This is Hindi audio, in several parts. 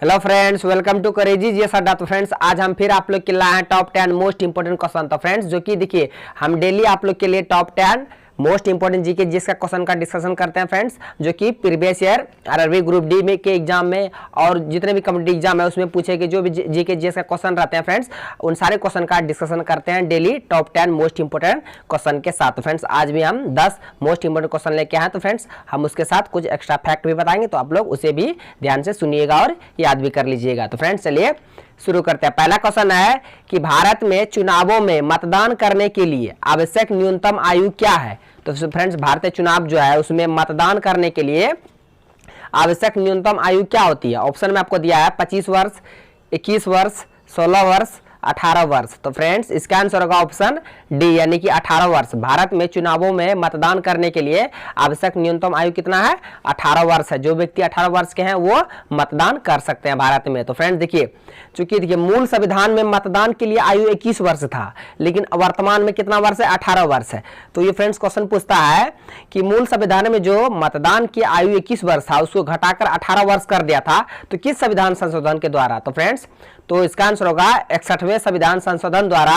हेलो फ्रेंड्स, वेलकम टू करेजी जी अड्डा। तो फ्रेंड्स आज हम फिर आप लोग के लाए हैं टॉप 10 मोस्ट इंपोर्टेंट क्वेश्चन। तो फ्रेंड्स जो कि देखिए हम डेली आप लोग के लिए टॉप 10 मोस्ट इंपोर्टेंट जीके जिसका क्वेश्चन का डिस्कशन करते हैं फ्रेंड्स, जो कि previous year RRB group D में के एग्जाम में और जितने भी कम्पिटिटिव एग्जाम है उसमें पूछे गए जो भी जीके जिसका क्वेश्चन रहते हैं फ्रेंड्स, उन सारे क्वेश्चन का डिस्कशन करते हैं daily top 10 most important question के साथ। तो फ्रेंड्स आज भी हम 10 मोस्ट इंपोर्टेंट क्वेश्चन लेके आए। तो फ्रेंड्स हम उसके साथ कुछ एक्स्ट्रा फैक्ट भी बताएंगे, तो आप लोग उसे भी ध्यान से सुनिएगा और याद भी कर लीजिएगा। तो फ्रेंड्स चलिए शुरू करते हैं। पहला क्वेश्चन है कि भारत में चुनावों में मतदान करने के लिए आवश्यक न्यूनतम आयु क्या है। तो फ्रेंड्स भारतीय चुनाव जो है उसमें मतदान करने के लिए आवश्यक न्यूनतम आयु क्या होती है। ऑप्शन में आपको दिया है 25 वर्ष, 21 वर्ष, 16 वर्ष, 18 वर्ष। तो फ्रेंड्स इसका आंसर होगा ऑप्शन डी यानी कि 18 वर्ष। भारत में चुनावों में मतदान करने के लिए आवश्यक न्यूनतम आयु कितना है? 18 वर्ष है। जो व्यक्ति 18 वर्ष के हैं वो मतदान कर सकते हैं भारत में। तो फ्रेंड्स देखिए, चूंकि देखिए मूल संविधान में मतदान के लिए आयु 21 वर्ष था, लेकिन वर्तमान में कितना वर्ष है? 18 वर्ष है। तो ये फ्रेंड्स क्वेश्चन पूछता है कि मूल संविधान में जो मतदान की आयु 21 वर्ष था उसको घटाकर 18 वर्ष कर दिया था, तो किस संविधान संशोधन के द्वारा? तो फ्रेंड्स तो इसका आंसर होगा 61वें संविधान संशोधन द्वारा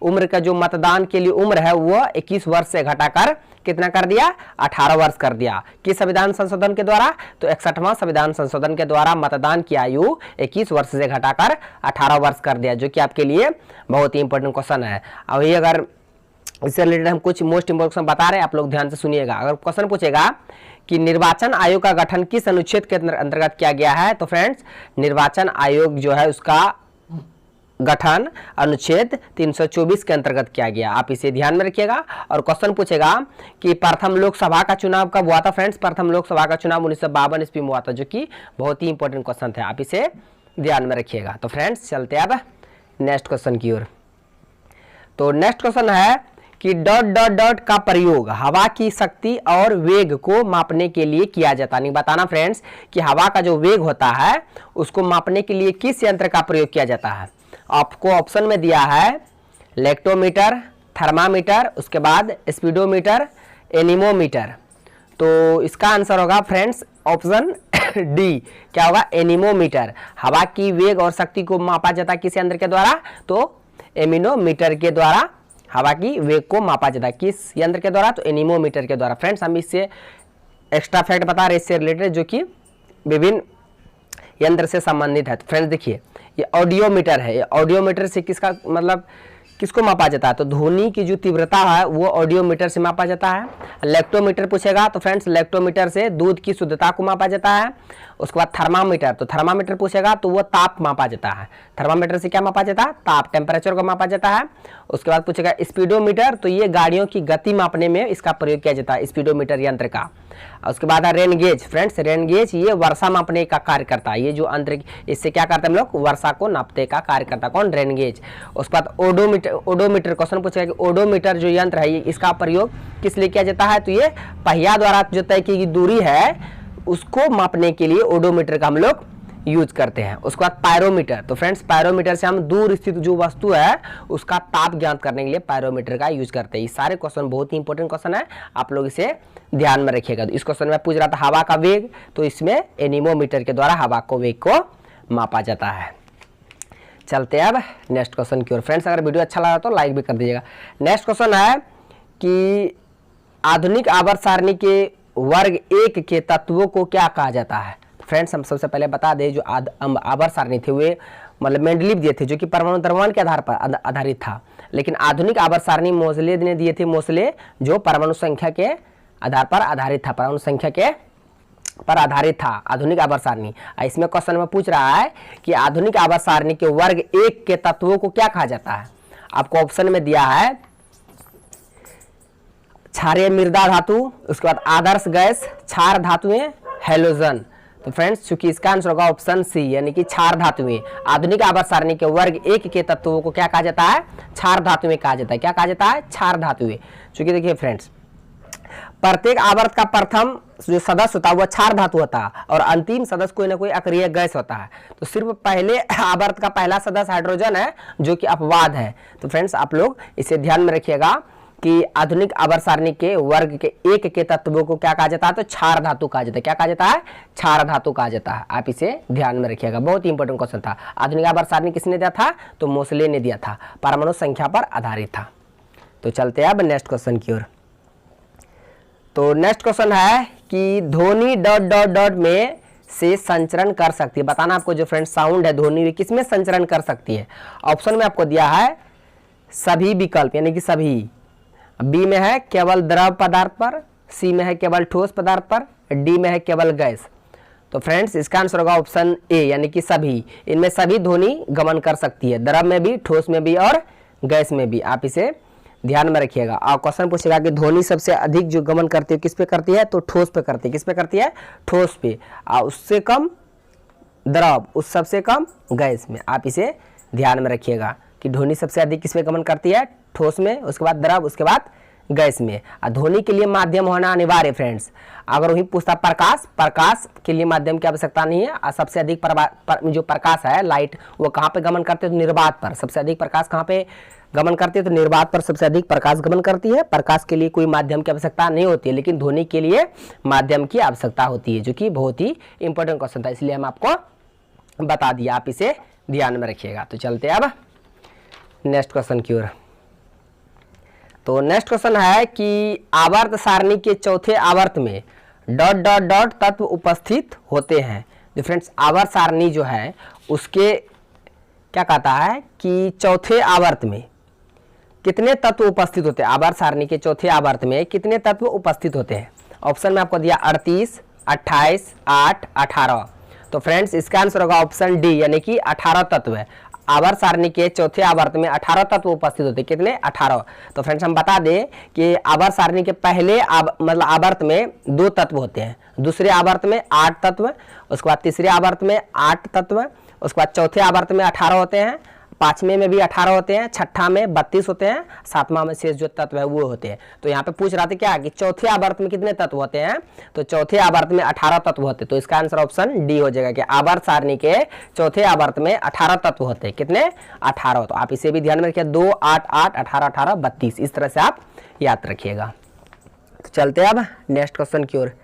उम्र का जो मतदान के लिए उम्र है वो 21 वर्ष से घटाकर कितना कर दिया? 18 वर्ष कर दिया। किस संविधान संशोधन के द्वारा? तो 61वां संविधान संशोधन के द्वारा मतदान की आयु 21 वर्ष से घटाकर 18 वर्ष कर दिया, जो कि आपके लिए बहुत ही इंपॉर्टेंट क्वेश्चन है। अभी अगर इससे रिलेटेड हम कुछ मोस्ट इंपोर्टेंट क्वेश्चन बता रहे हैं, आप लोग ध्यान से सुनिएगा। अगर क्वेश्चन पूछेगा कि निर्वाचन आयोग का गठन किस अनुच्छेद के अंतर्गत किया गया है, तो फ्रेंड्स निर्वाचन आयोग जो है उसका गठन अनुच्छेद 324 के अंतर्गत किया गया। आप इसे ध्यान में रखिएगा। और क्वेश्चन पूछेगा कि प्रथम लोकसभा का चुनाव कब हुआ था। फ्रेंड्स प्रथम लोकसभा का चुनाव 1952 ईस्वी में हुआ था, जो कि बहुत ही इंपॉर्टेंट क्वेश्चन था, आप इसे ध्यान में रखिएगा। तो फ्रेंड्स चलते हैं अब नेक्स्ट क्वेश्चन की ओर। तो नेक्स्ट क्वेश्चन है कि डॉट डॉट डॉट का प्रयोग हवा की शक्ति और वेग को मापने के लिए किया जाता है। नहीं बताना फ्रेंड्स कि हवा का जो वेग होता है उसको मापने के लिए किस यंत्र का प्रयोग किया जाता है। आपको ऑप्शन में दिया है लेक्टोमीटर, थर्मामीटर, उसके बाद स्पीडोमीटर, एनीमोमीटर। तो इसका आंसर होगा फ्रेंड्स ऑप्शन डी, क्या होगा? एनीमोमीटर। हवा की वेग और शक्ति को मापा जाता है किस यंत्र के द्वारा? तो एनीमोमीटर के द्वारा हवा की वेग को मापा जाता है। किस यंत्र के द्वारा? तो एनीमोमीटर के द्वारा। फ्रेंड्स हम इससे एक्स्ट्रा फैक्ट बता रहे इससे रिलेटेड, जो कि विभिन्न यंत्र से संबंधित है। तो फ्रेंड्स देखिए ये ऑडियोमीटर है। ये ऑडियोमीटर से किसका मतलब किसको मापा जाता है? तो ध्वनि की जो तीव्रता है वो ऑडियोमीटर से मापा जाता है। लेक्टोमीटर पूछेगा तो फ्रेंड्स लेक्टोमीटर से दूध की शुद्धता को मापा जाता है। उसके बाद थर्मामीटर, तो थर्मामीटर पूछेगा तो वो ताप मापा जाता है। थर्मामीटर से क्या मापा जाता है? ताप, टेम्परेचर को मापा जाता है। उसके बाद पूछेगा स्पीडोमीटर, तो ये गाड़ियों की गति मापने में इसका प्रयोग किया जाता है, स्पीडोमीटर यंत्र का। उसके बाद है rain gauge. Friends rain gauge ये वर्षा मापने का कार्य करता है। ये जो अंतरिक्ष इससे क्या करते हैं हम लोग? वर्षा को नापते का कार्य करता है। कौन? Rain gauge. उसके बाद ओडोमीटर। ओडोमीटर क्वेश्चन पूछेगा कि ओडोमीटर जो यंत्र है इसका प्रयोग किस लिए किया जाता है? तो ये पहिया द्वारा जो तय की गई दूरी है उसको मापने के लिए ओडोमीटर का हम लोग यूज करते हैं। उसके बाद पायरोमीटर। तो फ्रेंड्स पायरोमीटर से हम दूर स्थित जो वस्तु है उसका ताप ज्ञात करने के लिए पायरोमीटर का यूज करते हैं। ये सारे क्वेश्चन बहुत ही इंपॉर्टेंट क्वेश्चन है, आप लोग इसे ध्यान में रखिएगा। तो इस क्वेश्चन में पूछ रहा था हवा का वेग, तो इसमें एनीमोमीटर के द्वारा हवा को वेग को मापा जाता है। चलते हैं अब नेक्स्ट क्वेश्चन की ओर। फ्रेंड्स अगर वीडियो अच्छा लगा तो लाइक भी कर दीजिएगा। नेक्स्ट क्वेश्चन है कि आधुनिक आवर्त सारणी के वर्ग 1 के तत्वों को क्या कहा जाता है। फ्रेंड्स हम सबसे पहले बता दें जो आवर्त सारणी थे वे मतलब मेंडलीव दिए थे, जो कि परमाणु द्रव्यमान के आधार पर आधारित था। लेकिन आधुनिक आवर्त सारणी मोसले ने दिए थे, मोसले जो परमाणु संख्या के आधार पर आधारित था, परमाणु संख्या के पर आधारित था आधुनिक आवर्त सारणी। इसमें क्वेश्चन में पूछ रहा है कि आधुनिक आवर्त सारणी के वर्ग 1 के तत्वों को क्या कहा जाता है। आपको ऑप्शन में दिया है क्षारीय मृदा धातु, उसके बाद आदर्श गैस, क्षार धातुएं, हैलोजन। तो फ्रेंड्स चूंकि इसका आंसर होगा ऑप्शन सी यानी कि क्षार धातुएं। आधुनिक आवर्त सारणी के वर्ग 1 के तत्वों को क्या कहा जाता है? क्षार धातुएं कहा जाता है। क्या कहा जाता है? क्षार धातुएं। चूंकि देखिए फ्रेंड्स प्रत्येक आवर्त का प्रथम जो सदस्य होता है वह क्षार धातु होता है और अंतिम सदस्य कोई ना कोई अक्रिय गैस होता है। तो सिर्फ पहले आवर्त का पहला सदस्य हाइड्रोजन है जो कि अपवाद है। तो फ्रेंड्स आप लोग इसे ध्यान में रखिएगा कि आधुनिक आवर्त सारणी के वर्ग के एक के तत्वों को क्या कहा जाता है, तो क्षार धातु कहा जाता है। क्या कहा जाता है, क्षार धातु कहा जाता है। आप इसे ध्यान में रखिएगा, बहुत ही इंपॉर्टेंट क्वेश्चन था। आधुनिक आवर्त सारणी किसने दिया था, तो मोसले ने दिया था, परमाणु संख्या पर आधारित था। तो चलते हैं अब नेक्स्ट क्वेश्चन की ओर। तो नेक्स्ट क्वेश्चन है कि ध्वनि डॉट डॉट डॉट में से संचरण कर सकती है। बताना आपको जो फ्रेंड साउंड है ध्वनि किसमें संचरण कर सकती है। ऑप्शन में आपको दिया है सभी विकल्प यानी कि सभी, बी में है केवल द्रव पदार्थ पर, सी में है केवल ठोस पदार्थ पर, डी में है केवल गैस। तो फ्रेंड्स इसका आंसर होगा ऑप्शन ए यानी कि सभी। इनमें सभी ध्वनि गमन कर सकती है, द्रव में भी, ठोस में भी और गैस में भी। आप इसे ध्यान में रखिएगा। और क्वेश्चन पूछेगा कि ध्वनि सबसे अधिक जो गमन करती है किस पे करती है, तो ठोस पे करती है। किस पे करती है, ठोस पे। और उससे कम द्रव, उस सबसे कम गैस में। आप इसे ध्यान में रखिएगा कि ध्वनि सबसे अधिक किस पे गमन करती है, ठोस में, उसके बाद द्रव, उसके बाद गैस में। ध्वनि के लिए माध्यम होना अनिवार्य फ्रेंड्स। अगर वही पूछता प्रकाश, प्रकाश के लिए माध्यम की आवश्यकता नहीं है। और सबसे अधिक जो प्रकाश है लाइट, वो कहाँ पे गमन करते हैं, तो निर्वात पर। सबसे अधिक प्रकाश कहाँ पे गमन करती है, तो निर्वात पर सबसे अधिक प्रकाश गमन करती है। प्रकाश के लिए कोई माध्यम की आवश्यकता नहीं होती है, लेकिन ध्वनि के लिए माध्यम की आवश्यकता होती है, जो कि बहुत ही इंपॉर्टेंट क्वेश्चन था, इसलिए हम आपको बता दिया। आप इसे ध्यान में रखिएगा। तो चलते हैं अब नेक्स्ट क्वेश्चन की ओर। तो नेक्स्ट क्वेश्चन है कि आवर्त सारणी के चौथे आवर्त में डॉट डॉट डॉट तत्व उपस्थित होते हैं। जो फ्रेंड्स आवर्त सारणी जो है उसके क्या कहता है कि चौथे आवर्त में कितने तत्व उपस्थित होते हैं। आवर्त सारणी के चौथे आवर्त में कितने तत्व उपस्थित होते हैं। ऑप्शन में आपको दिया 38, 28, 8, 18। तो फ्रेंड्स इसका आंसर होगा ऑप्शन डी यानी कि 18 तत्व है। आवर्त सारणी के चौथे आवर्त में 18 तत्व उपस्थित होते हैं। कितने, 18। तो फ्रेंड्स हम बता दें कि आवर्त सारणी के पहले मतलब आवर्त में 2 तत्व होते हैं, दूसरे आवर्त में 8 तत्व, उसके बाद तीसरे आवर्त में 8 तत्व, उसके बाद चौथे आवर्त में 18 होते हैं, पांचवें में भी 18 होते हैं, छठा में 32 होते हैं, सातवां में शेष जो तत्व है वो होते हैं। तो यहाँ पे पूछ रहा था क्या कि चौथे आवर्त में कितने तत्व होते हैं, तो चौथे आवर्त में 18 तत्व होते हैं। तो इसका आंसर ऑप्शन डी हो जाएगा कि आवर्त सारणी के चौथे आवर्त में 18 तत्व होते हैं। कितने, 18। तो आप इसे भी ध्यान में रखिए, 2, 8, 8, 18, 18, 32, इस तरह से आप याद रखिएगा। तो चलते हैं अब नेक्स्ट क्वेश्चन की ओर।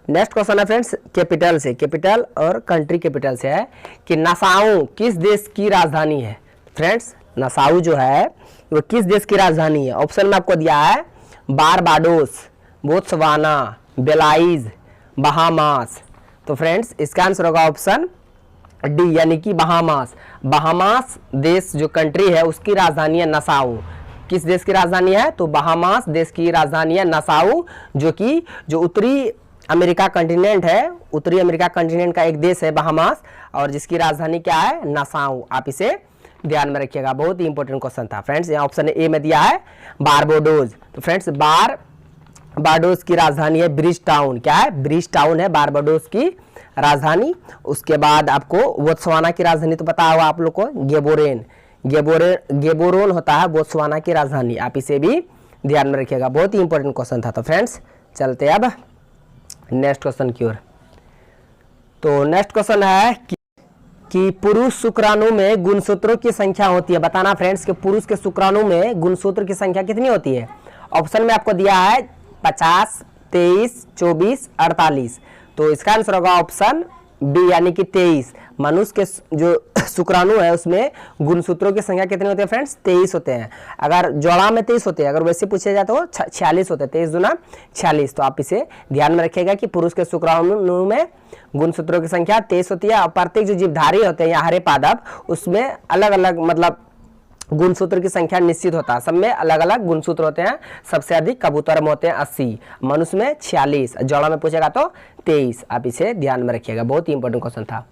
नेक्स्ट क्वेश्चन है फ्रेंड्स कैपिटल से, कैपिटल और कंट्री कैपिटल से है कि नासाउ किस देश की राजधानी है। फ्रेंड्स नासाउ जो है वो किस देश की राजधानी है। ऑप्शन में आपको दिया है बारबाडोस, बोत्सवाना, बेलाइज, बहामास। तो फ्रेंड्स इसका आंसर होगा ऑप्शन डी यानी कि बहामास। बहामास देश जो कंट्री है उसकी राजधानी है नासाउ। किस देश की राजधानी है, तो बहामास देश की राजधानी है नासाउ, जो कि जो उत्तरी अमेरिका कंटिनेंट है, उत्तरी अमेरिका कंटिनेंट का एक देश है बहामास, और जिसकी राजधानी क्या है, नासाउ। आप इसे ध्यान में रखिएगा, बहुत ही इंपॉर्टेंट क्वेश्चन था फ्रेंड्स। यहाँ ऑप्शन ए में दिया है बारबाडोस। तो फ्रेंड्स बारबाडोस की राजधानी है ब्रिज टाउन। क्या है, ब्रिज टाउन है बारबाडोस की राजधानी। उसके बाद आपको बोत्सवाना की राजधानी तो पता होगा आप लोग को, गेबोरोन होता है बोत्सवाना की राजधानी। आप इसे भी ध्यान में रखिएगा, बहुत ही इंपॉर्टेंट क्वेश्चन था। तो फ्रेंड्स चलते अब नेक्स्ट क्वेश्चन की ओर। तो नेक्स्ट क्वेश्चन है कि पुरुष शुक्राणु में गुणसूत्रों की संख्या होती है। बताना फ्रेंड्स कि पुरुष के शुक्राणु में गुणसूत्र की संख्या कितनी होती है। ऑप्शन में आपको दिया है 50, 23, 24, 48। तो इसका आंसर होगा ऑप्शन बी यानी कि 23। मनुष्य के जो शुक्राणु है उसमें गुणसूत्रों की संख्या कितनी होती है फ्रेंड्स, 23 होते हैं। अगर जोड़ा में 23 होते हैं, अगर वैसे पूछे जाए तो 46 होते हैं, 23 दूना 46। तो आप इसे ध्यान में रखिएगा कि पुरुष के शुक्राणु में गुणसूत्रों की संख्या 23 होती है। और प्रत्येक जो जीवधारी होते हैं या हरे पादप, उसमें अलग अलग मतलब गुणसूत्र की संख्या निश्चित होता है, सब में अलग अलग गुणसूत्र होते हैं। सबसे अधिक कबूतर में होते हैं 80, मनुष्य में 46, जोड़ा में पूछेगा तो 23। आप इसे ध्यान में रखिएगा, बहुत ही इंपॉर्टेंट क्वेश्चन था।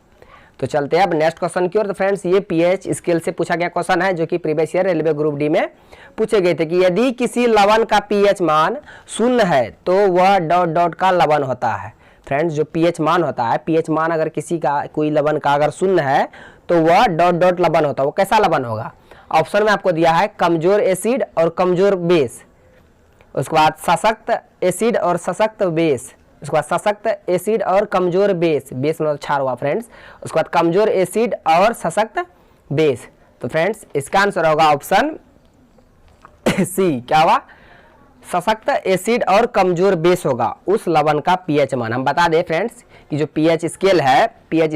तो चलते हैं अब नेक्स्ट क्वेश्चन की ओर। तो फ्रेंड्स ये पीएच स्केल से पूछा गया क्वेश्चन है, जो कि previous year railway group D में पूछे गए थे कि यदि किसी लवण का पीएच मान 0 है तो वह डॉट डॉट का लवण होता है। फ्रेंड्स जो पीएच मान होता है, पीएच मान अगर किसी का कोई लवण का अगर 0 है तो वह डॉट डॉट लवण होता है। वो कैसा लवण होगा। ऑप्शन में आपको दिया है कमजोर एसिड और कमजोर बेस, उसके बाद सशक्त एसिड और सशक्त बेस, उसके बाद सशक्त एसिड और कमजोर बेस, बेस मतलब क्षार हुआ फ्रेंड्स, उसके बाद कमजोर एसिड और सशक्त बेस। तो फ्रेंड्स इसका आंसर होगा ऑप्शन सी, क्या हुआ, सशक्त एसिड और कमजोर बेस होगा उस लवण का पीएच मान। हम बता दें फ्रेंड्स कि जो पीएच स्केल है, पीएच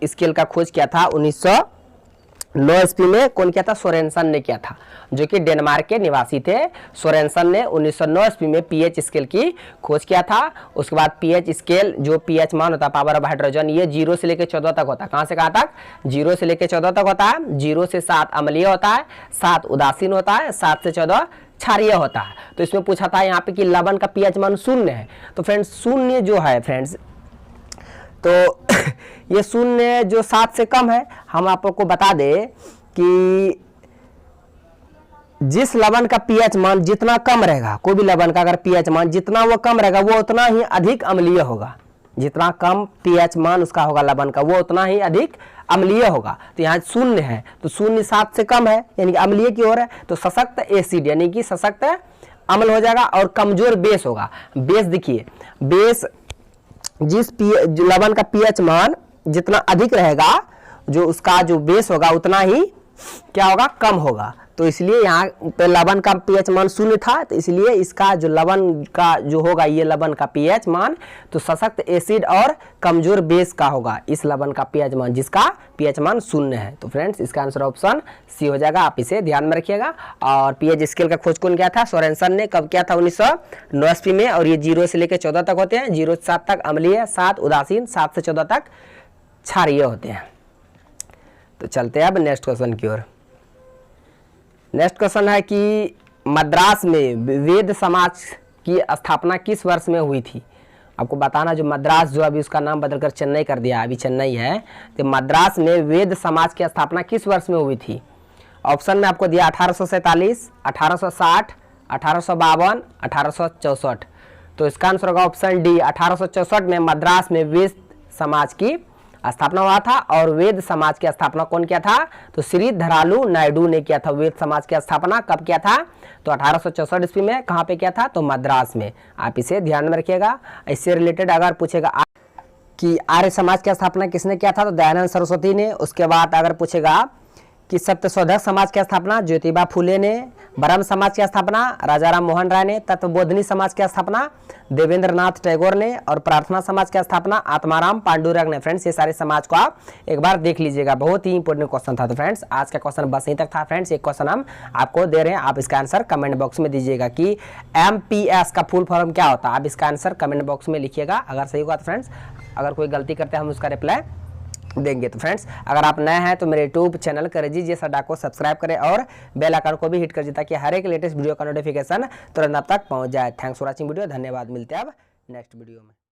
स्केल का खोज किया था 1909 ईस्वी में। कौन किया था? सोरेनसन ने किया था, जो कि डेनमार्क के निवासी थे। सोरेनसन ने 1909 ईस्वी में पीएच स्केल की खोज किया था। उसके बाद पीएच स्केल, जो पीएच मान होता है पावर ऑफ हाइड्रोजन, ये 0 से लेकर 14 तक होता है। कहां से कहां तक? 0 से लेकर 14 तक होता है। 0 से 7 अम्लीय होता है, 7 उदासीन होता है, 7 से 14 क्षारीय होता है। तो इसमें पूछा था यहाँ पे कि लवण का पीएच मान 0 है। तो फ्रेंड्स शून्य जो है फ्रेंड्स, तो ये शून्य जो 7 से कम है, हम आपको बता दें कि जिस लवण का पीएच मान जितना कम रहेगा, कोई भी लवण का अगर पीएच मान जितना वो कम रहेगा, वो उतना ही अधिक अम्लीय होगा। जितना कम पीएच मान उसका होगा लवण का, वो उतना ही अधिक अम्लीय होगा। तो यहाँ 0 है, तो 0 7 से कम है, यानी कि अम्लीय की ओर है। तो सशक्त एसिड यानी कि सशक्त अम्ल हो जाएगा, और कमजोर बेस होगा। बेस देखिए, बेस जिस लवण का पीएच मान जितना अधिक रहेगा, जो उसका जो बेस होगा उतना ही क्या होगा? कम होगा। तो इसलिए यहाँ पे लवण का पीएच मान 0 था, तो इसलिए इसका जो लवण का जो होगा, ये लवण का पीएच मान तो सशक्त एसिड और कमजोर बेस का होगा इस लवण का पीएच मान, जिसका पीएच मान 0 है। तो फ्रेंड्स इसका आंसर ऑप्शन सी हो जाएगा, आप इसे ध्यान में रखिएगा। और पीएच स्केल का खोज कौन किया था? सोरेनसन ने। कब किया था? 1909 ईस्वी में। और ये 0 से लेकर 14 तक होते हैं। 0 से 7 तक अम्लीय, 7 उदासीन, 7 से 14 तक क्षारीय होते हैं। तो चलते हैं अब नेक्स्ट क्वेश्चन की ओर। नेक्स्ट क्वेश्चन है कि मद्रास में वेद समाज की स्थापना किस वर्ष में हुई थी? आपको बताना, जो मद्रास जो अभी उसका नाम बदलकर चेन्नई कर दिया, अभी चेन्नई है। तो मद्रास में वेद समाज की स्थापना किस वर्ष में हुई थी? ऑप्शन में आपको दिया 1847, 1860, 1852, 1864। तो इसका आंसर होगा ऑप्शन डी, 1864 में मद्रास में वेद समाज की स्थापना हुआ था। और वेद समाज की स्थापना कौन किया था? तो श्री धरालू नायडू ने किया था। वेद समाज की स्थापना कब किया था? तो 1864 ईस्वी में। कहाँ पे किया था? तो मद्रास में। आप इसे ध्यान में रखिएगा। इससे रिलेटेड अगर पूछेगा कि आर्य समाज की स्थापना किसने किया था, तो दयानंद सरस्वती ने। उसके बाद अगर पूछेगा कि सत्यशोधक समाज की स्थापना ज्योतिबा फुले ने। ब्रह्म समाज की स्थापना राजा राम मोहन राय ने। तत्वबोधिनी समाज की स्थापना देवेंद्र नाथ टैगोर ने। और प्रार्थना समाज की स्थापना आत्माराम पांडुरंग ने। फ्रेंड्स ये सारे समाज को आप एक बार देख लीजिएगा, बहुत ही इंपॉर्टेंट क्वेश्चन था। तो फ्रेंड्स आज का क्वेश्चन बस यहीं तक था। फ्रेंड्स एक क्वेश्चन हम आपको दे रहे हैं, आप इसका आंसर कमेंट बॉक्स में दीजिएगा कि MPS का फुल फॉर्म क्या होता है। आप इसका आंसर कमेंट बॉक्स में लिखिएगा। अगर सही होगा तो फ्रेंड्स, अगर कोई गलती करते हैं हम उसका रिप्लाई देंगे। तो फ्रेंड्स अगर आप नए हैं तो मेरे यूट्यूब चैनल करेजी जी सड्डा को सब्सक्राइब करें और बेल आइकन को भी हिट कर दीजिए, ताकि हर एक लेटेस्ट वीडियो का नोटिफिकेशन तुरंत आप तक पहुंच जाए। Thanks for watching video. धन्यवाद। मिलते हैं अब नेक्स्ट वीडियो में।